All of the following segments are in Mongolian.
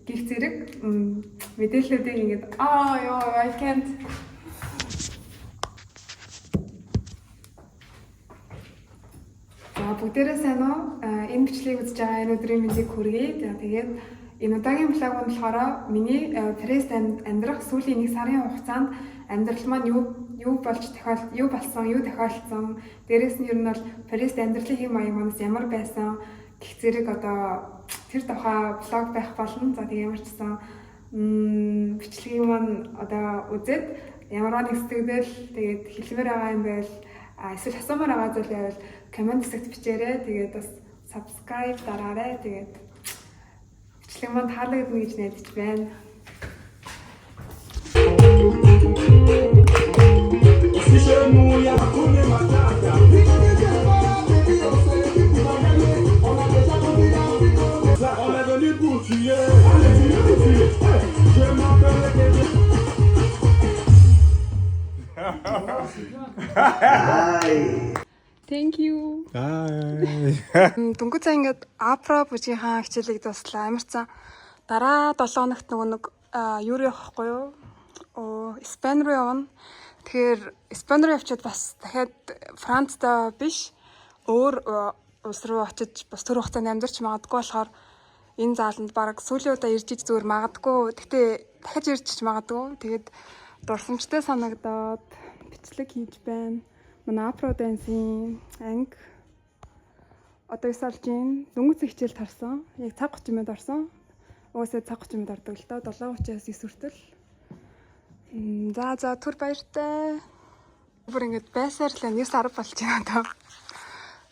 гих зэрэг мэдээллүүдийг ингээд I can't. За бүгдээрээ сайн уу? Энэ бичлэгийг үзэж байгаа энэ өдрийн мэндийг хүргэе. За тэгээд энэ удаагийн блог нь болохоор миний пресс амьдрах сүүлийн 1 сарын хугацаанд амьдрал маань юу тохиолдсон. Дээрээс нь ер нь бол пресс амьдралын хэм маяг манаас ямар байсан гэх зэрэг одоо тэр тухай блог байх болно. За тэгээд ямар ч гэсэн бичлэгийг маань одоо үзээд ямар нэг сэтгэлдэл тэгээд хэлмээр байгаа юм байл эсвэл асуумаар байгаа зүйл байвал комент хэсэгт бичээрэй. Тэгээд бас subscribe дараарай. Тэгээд бичлэг маань таалагдана гэж найдаж байна. Thank you. Дөнгөж цаа ингээд Апра бүжгийнхаа хичээлийг дуслаа. Амарцсан дараа 7 хоногт нэг юу явахгүй юу? Испани руу явна. Тэгэхээр Испани руу явчаад бас дахиад Францтай биш өөр улс руу очиж бас тэр хугацаанд амьдарч магадгүй болохоор энэ зааланд баг сүүлийн удаа ирж иж зүгээр магадгүй. Гэхдээ дахиж ирж магадгүй. Тэгээд дурсамжтай санагдаад бичлэг хийж байна. Манай Апро Dance-ийн анги одоо исалж ийн дөнгөж хичээл тарсан. Яг цаг 30 минут орсон. Угаасаа цаг 30 минут ордог л доо 7:30-аас 9 хүртэл. За түр баяртай. Бүр ингэж байсаар л 9 10 болж байна даа.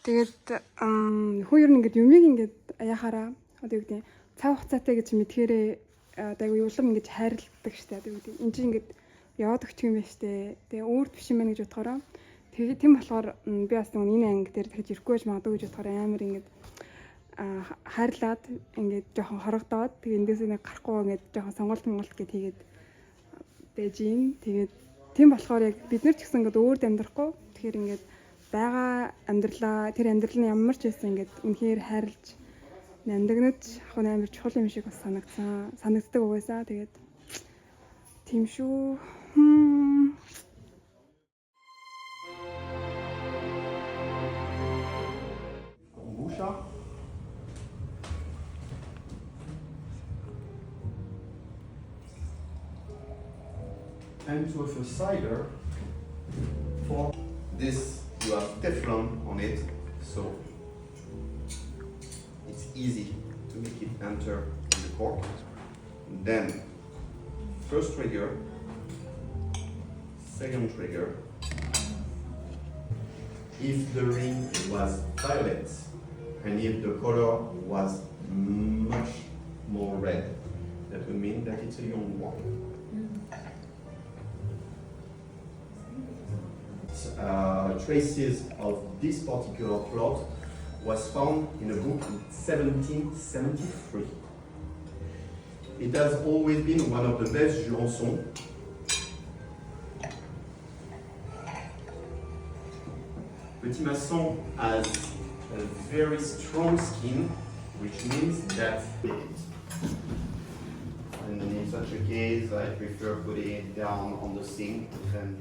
Тэгээд хөө ер нь ингэж юмыг ингэж яхаараа одоо юу гэдэг цаг хугацаатай гэж мэдхээрээ одоо юу улам ингэж хайрладаг штэ. Одоо юу гэдэг энэ чинь ингэж яваад өгчих юм байна штэ. Тэгээ өөр биш юм байна гэж бодохороо тэгээд тийм болохоор би бас энэ анги дээр дахиж ирэхгүй байж магадгүй гэж бодохоор амар ингэж хайрлаад ингэж жоохон хорогдоод тэгээд эндээсээ нэг гарахгүй ингэж жоохон сонголт гэд хийгээд байж юм. Тэгээд тийм болохоор яг бид нар ч гэсэн ингэж өөрд амьдрахгүй. Тэгэхээр ингэж байгаа амьдралаа тэр амьдрал нь ямар ч байсан ингэж үнэхээр хайрлж амьдагнаж яг амар чухал юм шиг бас санагддаг угаасаа. Тэгээд тийм шүү. And with a cider, for this you have Teflon on it, so it's easy to make it enter in the cork. And then first trigger, second trigger. If the ring was violet and if the color was much more red, that would mean that it's a young one. Traces of this particular plot was found in a book in 1773. It has always been one of the best Jurançons. Petit Masson has a very strong skin, which means that and in such a case I prefer putting it down on the sink than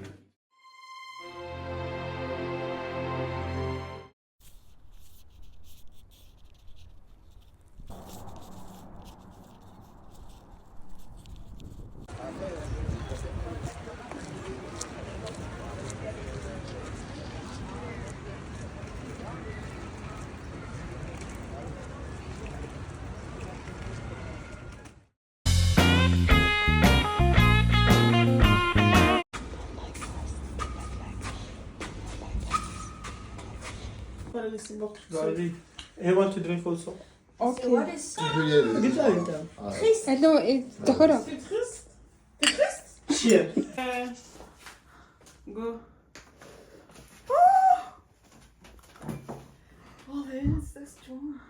I want to drink also. Okay. What is ça? Hello, зохиороо. Cheers. Go. Oh, c'est strong.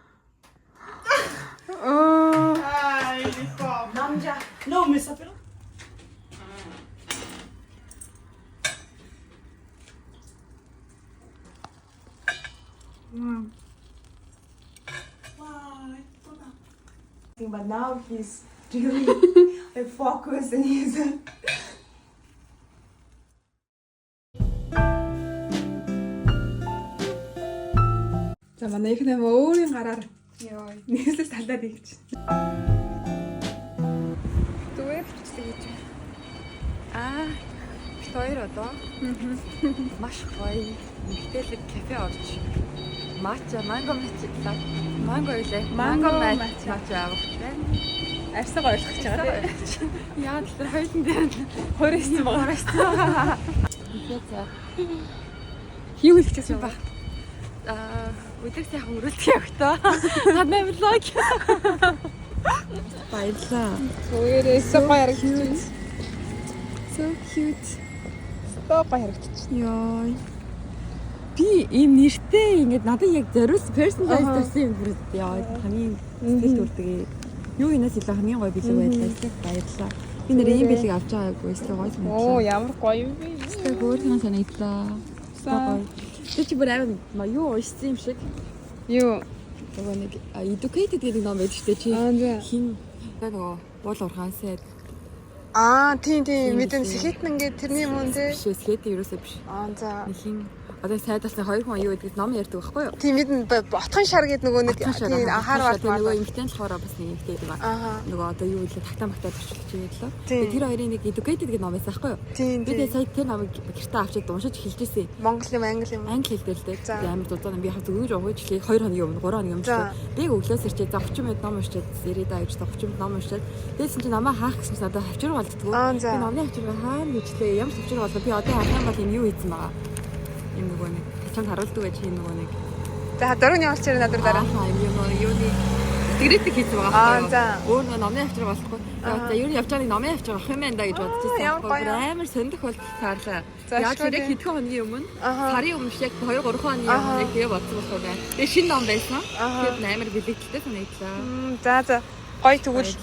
Ah, il est fort. Namja. Non, mais ça fait long. Wow, But now he's really like focus and he's За манай их нэм өөрийн гараар ёо нэгсээс талдаад ийгч. Зүгээр хичдэг гэж. Аа хоёр одоо маш гоё нэгтэлэг кафе орж матча манго илээ манго матча авах тийм арьсаг ойлгох гэж байгаа тийм яа тэр хоёулын дээр хоригдсан байгаа хийв хэлчихсэн баг өдөр сайхан өрүүлдэг явахтаа надад влог баярлаа өөрөөс гоё харагдчих. So cute. Гоё харагдчих. Йой. Би ийм нэртэй ингээд надад яг зориулсан personalize гэсэн юм бүр яа хамгийн сэтгэл төрдөг. Юу инээс илүү хамгийн гоё бэлэг байлаа. Баярлалаа. Би нэр ийм бэлэг авч байгаагүй эсвэл гоё санагдлаа. Оо ямар гоё юм бэ? Тэг өөрхөн санагдлаа. Гоё. Тэг чи бүр амар юу уйсан юм шиг. Юу? Нөгөө нэг educated гэдэг ном байдаг шүү дээ чи. Хин нөгөө уул урхаасаа тийм мэдэн сэхэтэн ингээд тэрний юм тий. Биш сэхэтэн ерөөсөө биш. За. Хин одоо сайдалсан хоёр хүн юу гэдэг ном ярьдаг байхгүй юу? Тийм мэдэн ботхон шар гэдэг нөгөө нэг тийм анхаарал нөгөө ингэтэн болохоор бас нэг ингэдэг юм аа. Нөгөө одоо юу вэ? Тагтаа төрчлөж байгаа лөө. Тэр хоёрын нэг educated гэдэг ном байсан байхгүй юу? Би тэгээ сая тэр номыг гэртээ авчиад уншиж хэлжсэн. Монгол юм, англи юм. Англи хэлдэг л дээ. Амар дуудаа би хав зөвгөн уучлаа 2 хоногийн өмнө 3 хоногийн өмнө. Бэг өглөөс ирчээ за 30 минут ном уншаад ирээд авч 30 минут ном уншаад дээсэн чинь намаа хаах гэсэн чинь одоо хавчруу болдгоо. Би номны хавчруу хаана гэжлээ ямар хавчруу болоо би одоо харах юм бол энэ юу хийсэн байгаа. Юм нөгөө нэг чанд харуулдаг байж юм нөгөө нэг. За дөрөвний авчруу надад дараа. Юм юуны Тэгрэдэг хийсэн байгаа байхгүй юу? Өөр номын авчраг болохгүй. За юу явж байгааг номын авчраг авах юм байна да гэж бодчихсон. Амар сондох бол таарлаа. Яг тэр хэдхэн хоногийн өмнө сарын өмнө яг 2-3 хоногийн өмнө тэгээ бодсон болох байна. Тэгээ шинэ ном байсан. Тэгээд амар бэлэгдэлтэй санагдлаа. За гоё тэгвэл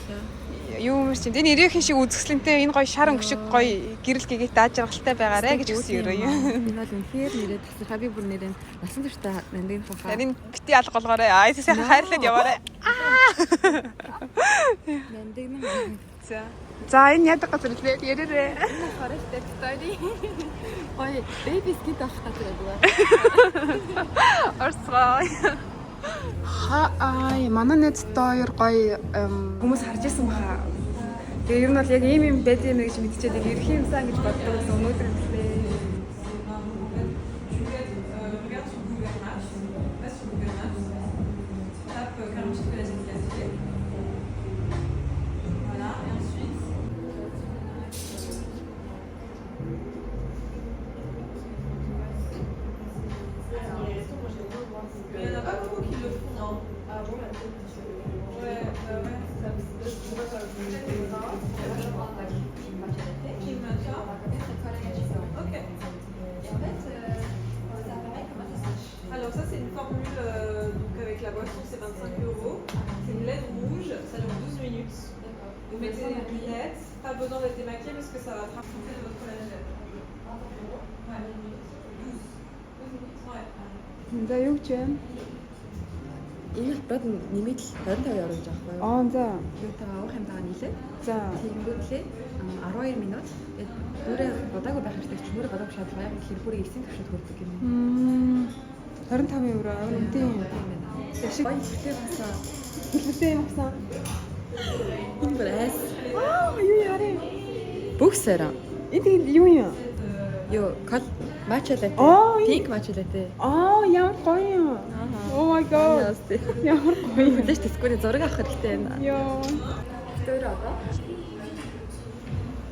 юу юм чинь энэ нэрийн шиг үзэсгэлэнтэй энэ гоё шар өнгө шиг гоё гэрэл гэгээд дааж жаргалтай байгаарэ гэж үсэн ерөө юм. Энэ бол үнэхээр нэрээ тасархаа би бүр нэрээ насан турштай нандин хаа. Харин бити алга болгоорой. Аа сайхан хайрлаад яваарай. Нандин нь. За энэ ядаг газар лээ ярээрээ. Хористер стори. Ой бэби скит авах газар байгаа. Орсгой. Манай нэцтэй гоё хүмүүс харж ирсэн баха. Тэгээ ер нь бол яг ийм байд юм гэж мэдчихээд ирэх юмсан гэж боддог гэсэн өнөөдөр хэлээ. Alors ça c'est une formule donc avec la boisson c'est 25 €. C'est une LED rouge, ça dure 12 minutes. Vous mettez les lunettes, pas besoin d'être démaquillé parce que ça va transformer votre collagène. 12 minutes. За юу гэж вэ? Энэ бод нэмээд 25 € гэж аахгүй юу? За. Юутайгаа авах юм байгаа нэлээ. За. Тэнгүүдлээ 12 минут. Өөрөө бодаагүй байх хэрэгтэй ч өөрөө бодоогүй шаардлагатай хэрэг бүрийг эсийн төвшөд хөрдөг юм. 25 €. Тийм. Ашиг хэлээ басан. Хэлээ басан. Энэ брэс. Юу яарэ? Боксера. Энэ юу юм? Юу, кал матча латте. Пинк матча латте. Ямар гоё юм. Oh my god. Ямар гоё юм. Мэдээж тэсгүүрээ зураг авах хэрэгтэй байна. Йоо. Тэр одоо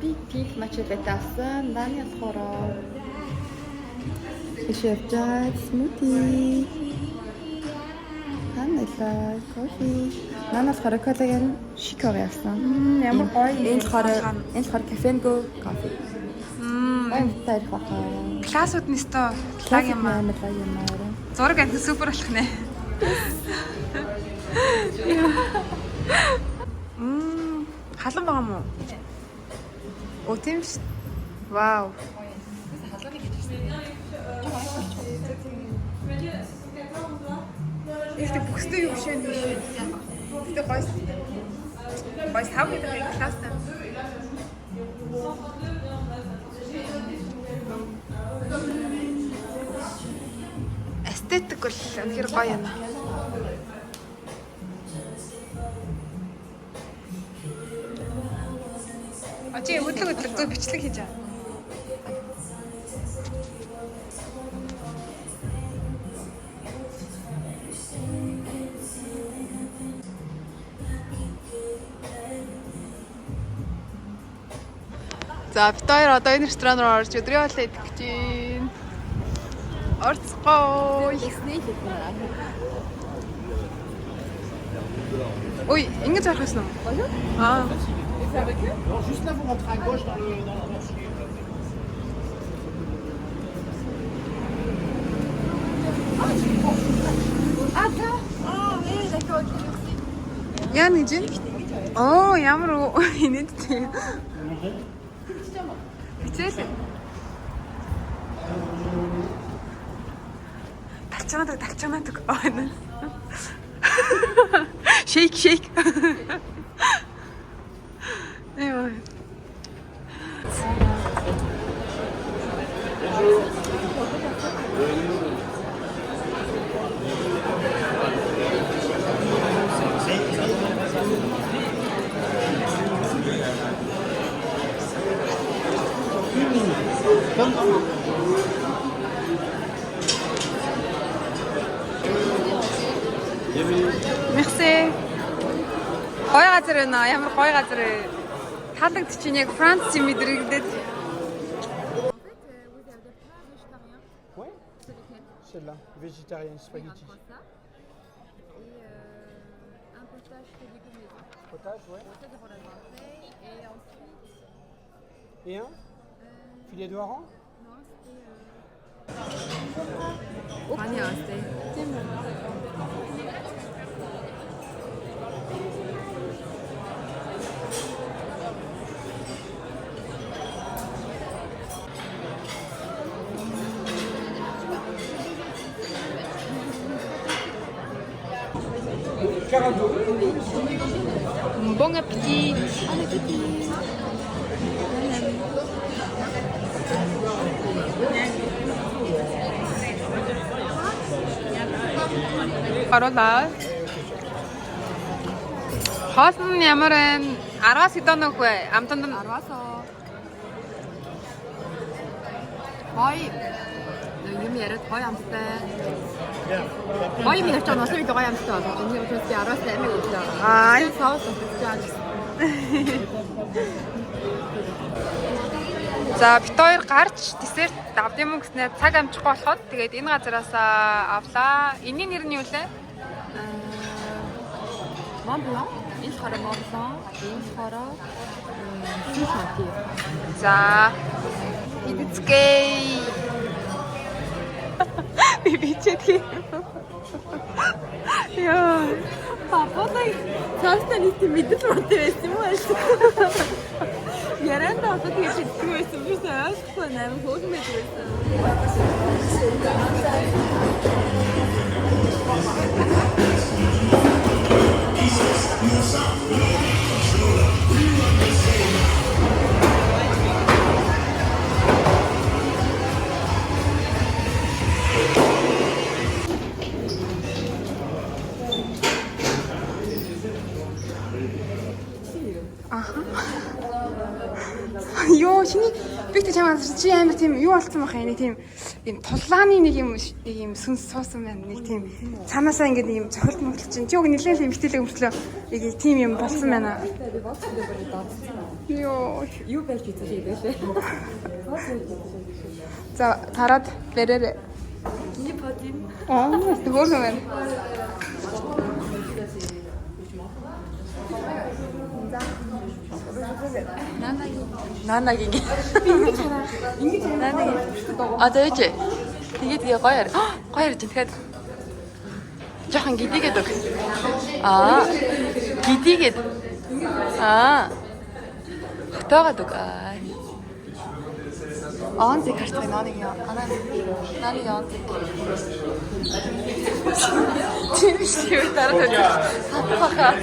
би пинк матча латте авсан. Даны болохоор шефчат смути. Ханаа кофе. Нанаас хороколаген шиког авсан. Ямар гоё юм. Энэ болохоор кафенго кофе. Тайр хаа. Классууд нэстэ лаг юм аа. Зураг анх супер болох нэ. Халан байгаа мó? Оо тийм ш. Вау. Ихтэй бүхстэй юу биш вэ? Ихтэй гоё. Бай сав гэдэг нь класстай. Эстетик бол үнэхээр гоё юм. Чи хөдлөг зөв бичлэг хийж байгаа. За бид хоёр одоо энэ ресторан руу орж өдрийн хоолой идэх гэж байна. Орцгоо. Ой, ингэж зарах байсан уу? Аа. Alors juste là, vous rentrez à gauche dans le Яа нэг юм? Оо, ямар инээдтэй. Хичээл. Талчаадаг. Шейк. Эйвэ. Merci. Гоё газар байна. Ямар гоё газар вэ? Таалагдчих яг Франц юм мэдрэгдээд. Ouais. Celle-là, végétarienne, spaghetti. Un potage de légumes maison. Potage, ouais. Ça devant la journée. Et ensuite, Et un filet de hareng. non, c'était. 아니야, c'était. Bon appétit. Оруулаа. Хоол нь ямар вэ? 10-аас хэдэн нөх вэ? Амтанд нь 10-аас. Гоё. Юм яриад гоё амттай. Гоё юм ярьж байгаа нь бас гоё амттай болоо. Энэ учраас би 10-аас 8 өглөө. Аа. Соус өгч байгаа. За бит хоёр гарч десерт авд юм гэснээр цаг амжихгүй болоход тэгээд энэ газараас авлаа. Энийн нэр нь юу лээ? Mont Blanc, энэ хараа Mont Blanc, энэ хараа Шишати. За идцгэй. Би бичээдгий. Яа. Папатай цаастаа нийт мэдэл мөртэй байсан юм аа. Яранда одоо тэгээд хэлдэг байсан биш үү? Ойлгохгүй нээр хөөрмөд байсан. Йоо, шиний бигтэй чамаас чи амар тийм юу болцсон баха нэг тийм тулааны нэг юм сүнс суусан байна. Нэг тийм цаанаасаа ингэ нэг юм цохилт мөглөж чинь. Чи уг нэлээд юм битэлэг өмчлөө нэг тийм юм болсон байна. Йоо, Юу байж үзэж байлээ. за тараад бэрээрээ. Миний подим. Хөөрхөн байна. Нанагийн. Нанагийн. А зөөж. Тэгээд гоё. Гоё тэгэхээр жоохон гидигээд өг. Аа. Гидигээд. Аа. Хатаагаад өг. Онцэг хартай нааныг яа. Нааныг онцэг. Тэр шиг дараа нь. Хатаахаа.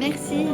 Merci.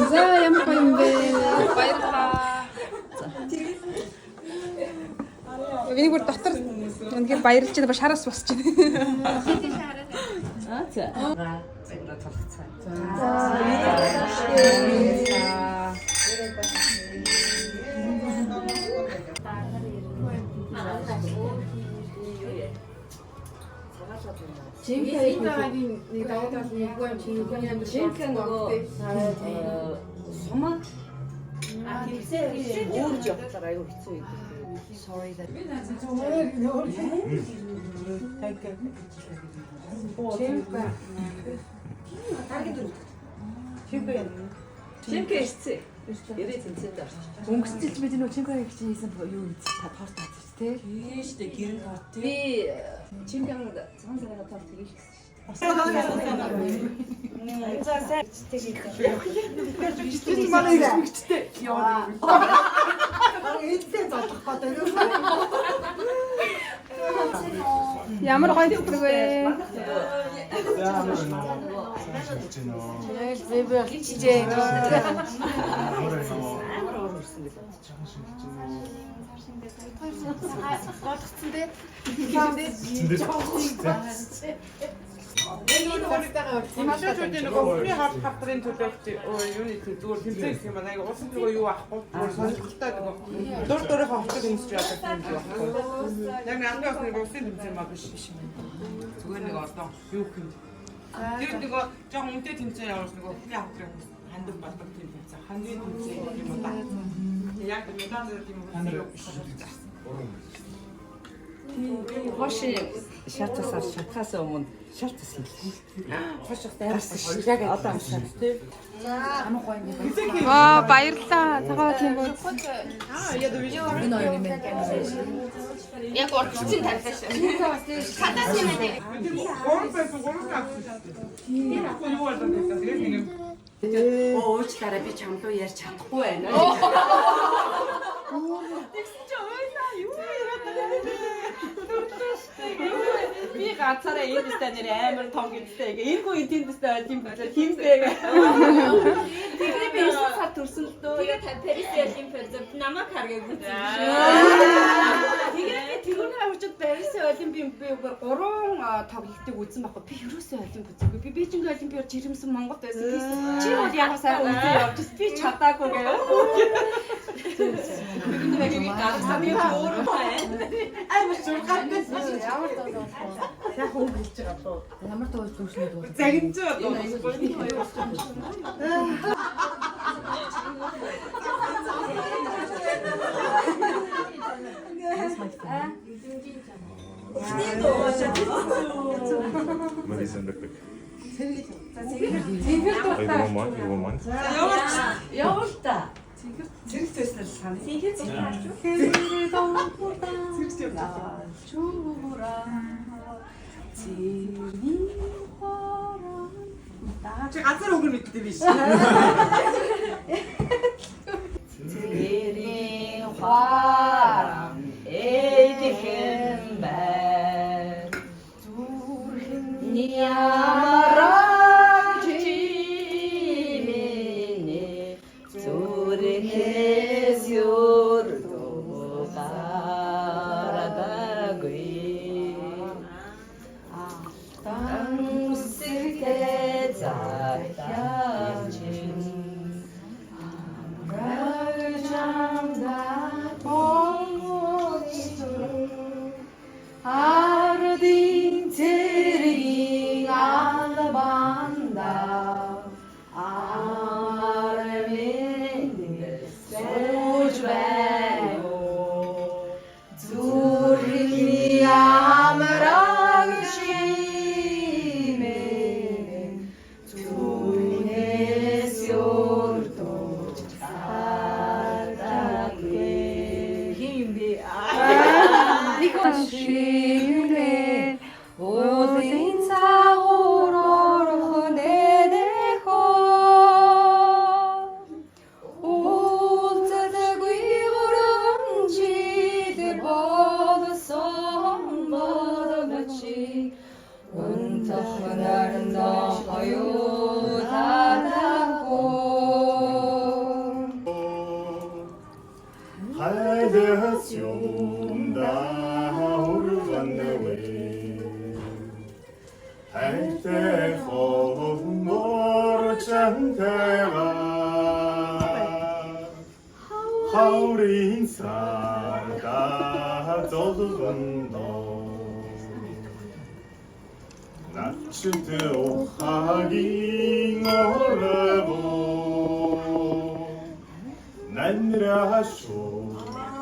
За ямар гоё юм бэ? Баярлалаа. Энийг бүр дотор үнэхээр баярлж байна. Шараас босч байна. өнгөцөлж бид нөө чимхэг гэж хийсэн юу гэж та пост татчих тий. Тийштэй гэрэн тоо. Би чимхэг цагаан цагаан тоо тэгэж Ямар гоё төгөг вэ? Имашчуудын нөгөө хүний хавь хавдрын төлөвт юуны зүгээр тэмцээх гэх юм аа. Яг усан зүгээр юу ахгүй. Сонирхолтой нөгөө дур дурынхаа хөвчөд өмсч яадаг юм байхгүй. Яг ангийн бас нэг усын тэмцээн маа биш биш юм. Зүгээр нэг одоо юу гэх юм. Тэгээд нөгөө жоохон үнэтэй тэмцээн явуулж нөгөө хүний хавдрын хандаг болдог тийм тэмцээн. Хангийн тэмцээн юм уу та. Яг медаль тийм үү. Хоши шатасаар шатхаас өмнө шатас хийлээ. Хошигтай яг одоо амсаа тий. Ваа баярлалаа. Цагаат юм бол. Энэ хоёр юм байна. Яг урдчилсан тарихаш. Хатаас юм дээ. Гурван байсан гурван авсан. Тийм яг юу болоод байсан. Тэгээд нэг Уучлаарай би чамлуу ярьж чадахгүй байна. Тэгсэн чи ойлаа юу яриад байна. Би ганцаараа энэ дэстэй нэр амар том гэдэгтэй. Энэ хүн энэ дэстэй байт юм байна. Химтэй. Тэгээ би 9 сар төрсөн л дөө. Тэгээ Парис Олимпиад намайг харгаагүй. Тэгээ би тэрүүний авчид Парис Олимпиад би 3 тоглолтыг үзсэн байхгүй. Би ерөөсөө Олимпиад үзээгүй. Би Бээжинг Олимпиад жирэмсэн Монгол байсан. Чи бол яг сайхан үзээ явж би чадаагүй гээ. Би гарсан би өөрөө байна. Амар зургаатай ямар дуу. Яг хөнгөлж байгаа дуу. Ямар дуу зүрхний дуу. Загинж байгаа дуу. Явуулта. Зэрэг төснөл сан. Зэрэг Чи газар өгөр мэддэг биш. Тэрийн харам эдхэн бай зүрхэн ямараа чимэний зүрхээс юрдуу гарадагүй Тансэртэй зартаачин Ардын тэрийн албанда армэнд сууж байо зүрхний амраг шимэн зүрхнээс юрдууч сардагүй химби Шимэ озин цагуур хөнөдөхөө Улцэдэггүй гурамчид болсон бодогчи Унтахнарнда аюутадаггүй Хайдас юмда Хайртай ховмор чантайга хаурин сарда золгондоо начт ухагийн оргоо нанрашуу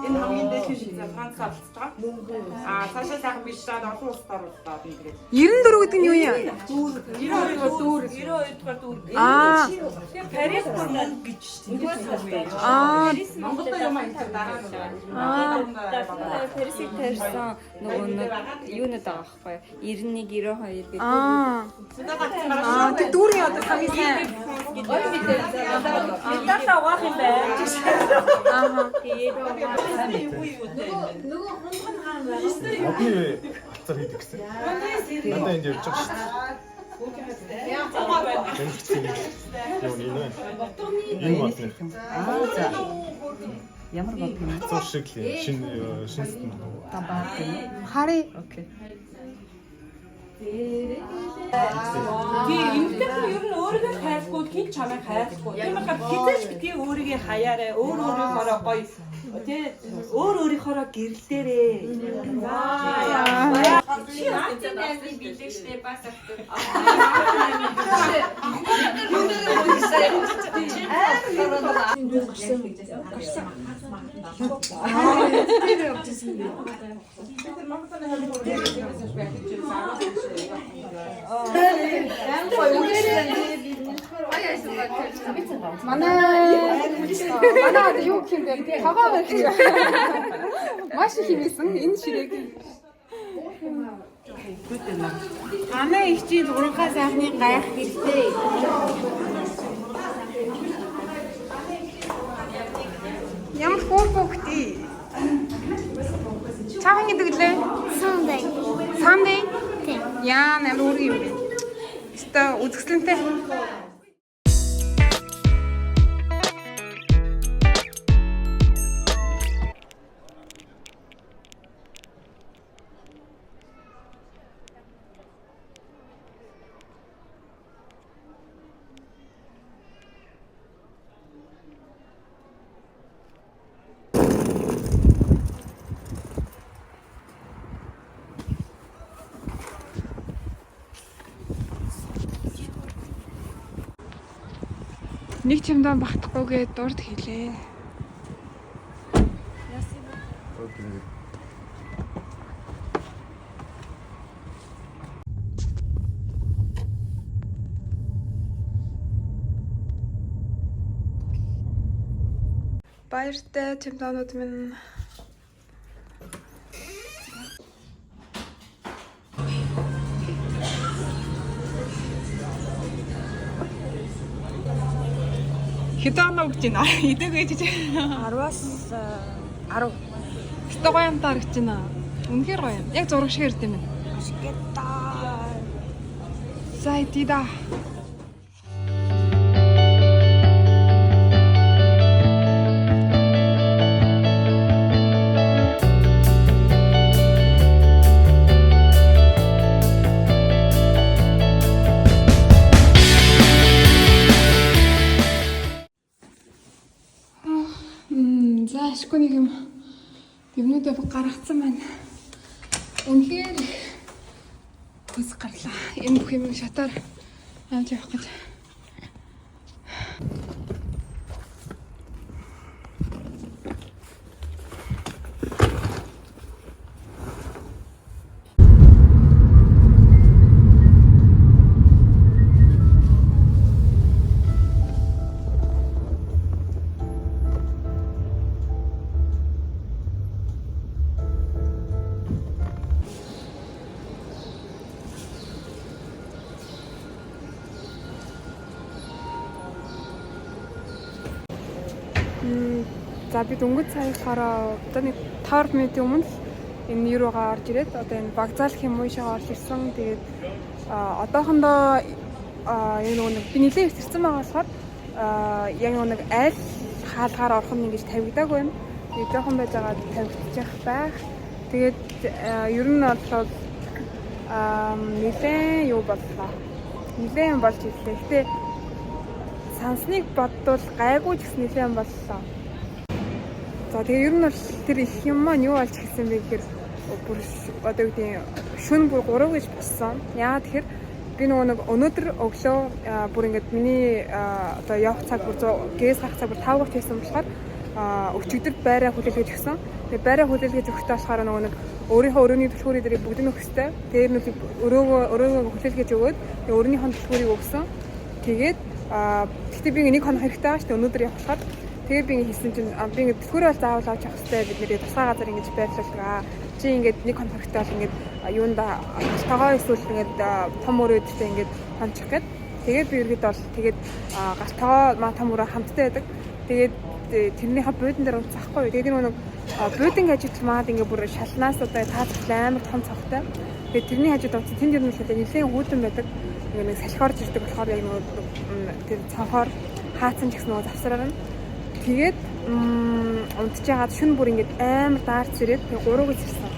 Энэ хамгийн дээд шин Франц авч байгаа. Цаашаа сайхан биш та олон улсаар боллоо би тэгээд. 94 гэдэг нь юу юм? 92 дугаар дүүр. Аа. Тэгээ Парис болоод гэж шүү дээ. Аа. Монголд юм энэ дараа нь. Парисыг тарьсан нөгөө нэг юунад байгаа байхгүй 91 92 гэдэг. Аа. Тэг дүүрийн одоо хамгийн сайн. Ой мэдээ. Мэдээ авах юм байна. Аа. Нөгөө хонгон хаан байгаа. Би хацар хийдэг гэсэн. Надаа энд явж байгаа шүү дээ. Юу нэ? Энэ батны. За. Ямар бод юм? Хацар шиг л шинэст нь. Хари. Окей. Би эмэгтэй хүн ер нь өөрийгөө хайхгүй хин чамайг хайхгүй. Тийм болохоор хизээч битгий өөрийгөө хаяарэ. Өөр өөрийнхоороо гоё. Тэ өөр өөрийнхоороо гэрлээрээ. Манай юу гэх юм бэ? Таваа байх юм. Маш их хэмээсэн энэ ширээг. Амаа их чи 6 сайхны гайх хэрэгтэй. Ямар хөөхтэй. Чаахан гэдэг лээ. Sunday. Sunday. үзэсгэлэнтэй. Нэг чимдээ багтахгүйгээ дурд хэлээ. Баяртай чимдээнүүд минь. Хэдэн оноо өгч байна? Идэг ээж. 10-аас 10. Өстө гоё юм таарч байна. Үнэхээр гоё юм. Яг зураг шиг ирд юм байна. Ашигта. За идэ. За ашгүй нэг юмнуудаа гаргацсан байна. Үнэхээр хүс гарлаа. Энэ бүх юм шатаар авч явах гэж. За бид өнгөц саяхаараа одоо нэг 5 минутын өмнө энэ юугаа орж ирээд одоо энэ Багзаалх юм уушаа орж ирсэн. Тэгээд одоохондоо энэ нэг би нэлээд ирсэн байгаа болохоор яг нэг айл хаалгаар орох нь ингэж тавигдаагүй юм. Тэгээд жоохон байж байгаа тавигдчих байх. Тэгээд ер нь бол нэлээд юу боллоо. Нэлээд юм болж ирлээ. Гэтэ сансныг бодвол гайгүй ч гэсэн нэлээд юм боллоо. За тэгээ ер нь бол тэр их юм маань юу болж хэлсэн бэ гэхээр бүр одоо үгүй шөнө бүр 3 гэж болсон. Яагаад тэгэхээр би нөгөө нэг өнөөдөр өглөө бүр ингээд миний одоо явах цаг бүр гээс гарах цаг бүр 5 гот байсан болохоор өчигдөр байраа хүлээлгэж өгсөн. Тэгээ байраа хүлээлгэж өгөхдөө болохоор нөгөө нэг өөрийнхөө өрөөний түлхүүрийг дэрийг бүгд нь өгөх хэрэгтэй. Тэр нь өрөөгөө хүлээлгэж өгөөд тэгээ өрөөнийхөө түлхүүрийг өгсөн. Тэгээд гэхдээ би нэг хоног хэрэгтэй байгаа шүү дээ өнөөдөр явах болохоор. Тэгээд би хийсэн чинь би ингээд түлхүүрээ бол заавал авч явах хэрэгтэй бид нэрээ тусгай газар ингэж байрлуулгаа. Чи ингээд нэг хоног хэрэгтэй бол ингээд юунда тагоо эсвэл ингээд том өрөөдтэй ингээд хончих гээд тэгээд би ерөөд бол тэгээд гартагоо маа том өрөө хамттай байдаг. Тэгээд тэрнийхээ буудан дээр унцахгүй. Тэгээд нэг буудан хажууд маад ингээд бүр шалнаас одоо таацх амар том цавтай. Тэгээд тэрний хажууд унц тэнд ер нь шалаа нэлээд хүүдэн байдаг. Нэг салхиорж ирдэг болохоор яг нэг тэр цавхоор хаацсан ч гэсэн нөгөө завсраар нь тэгээд унтж яагаад шүн бүр ингээд амар даарч ирээд тэгээ 3 гэж ирсэн.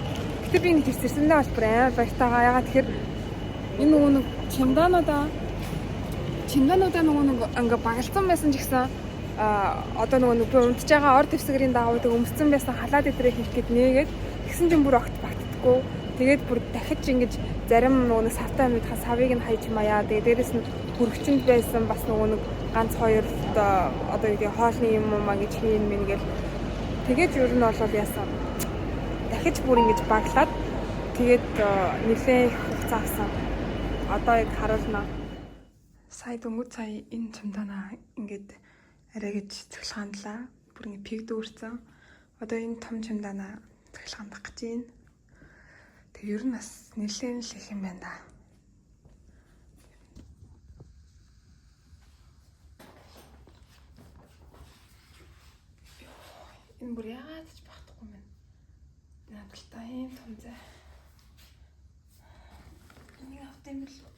Гэтэ би нэг ирсэндээ бол бүр амар баяртайгаа яагаад тэгэхээр энэ нөгөө нэг чимдаануудаа нөгөө нэг ингээ багалсан байсан ч гэсэн одоо нөгөө би унтж байгаа ор твсгэрийн дагуу тэг өмссөн байсан халаад идрээ хийх гээд нээгээд тэгсэн чинь бүр огт багтдаггүй. Тэгээд бүр дахиж ингэж зарим нөгөө савтай мэдхаа савыг нь хайж маяа. Тэгээд дээрэс нь хөргөчөнд байсан бас нөгөө нэг ганц хоёр одоо юу гэх хоолны юм маа гэж хийн мэн гэл. Тэгээд ер нь бол яасан. Дахиж бүр ингэж баглаад тэгээд нэлээ хугацаа авсан. Одоо яг харуулна. Сая дөнгөж сая энэ чимдаанаа ингээд арай гэж цэглэх хандлаа. Бүр ингэ пиг дүүрсэн. Одоо энэ том чимдаанаа цэглэх хандах гэж байна. Тэг ер нь бас нэлээд л их юм байна да. Энэ бүр яагаад ч багтахгүй мэн. Надтай ийм том зай. Энийг авт юм бэл.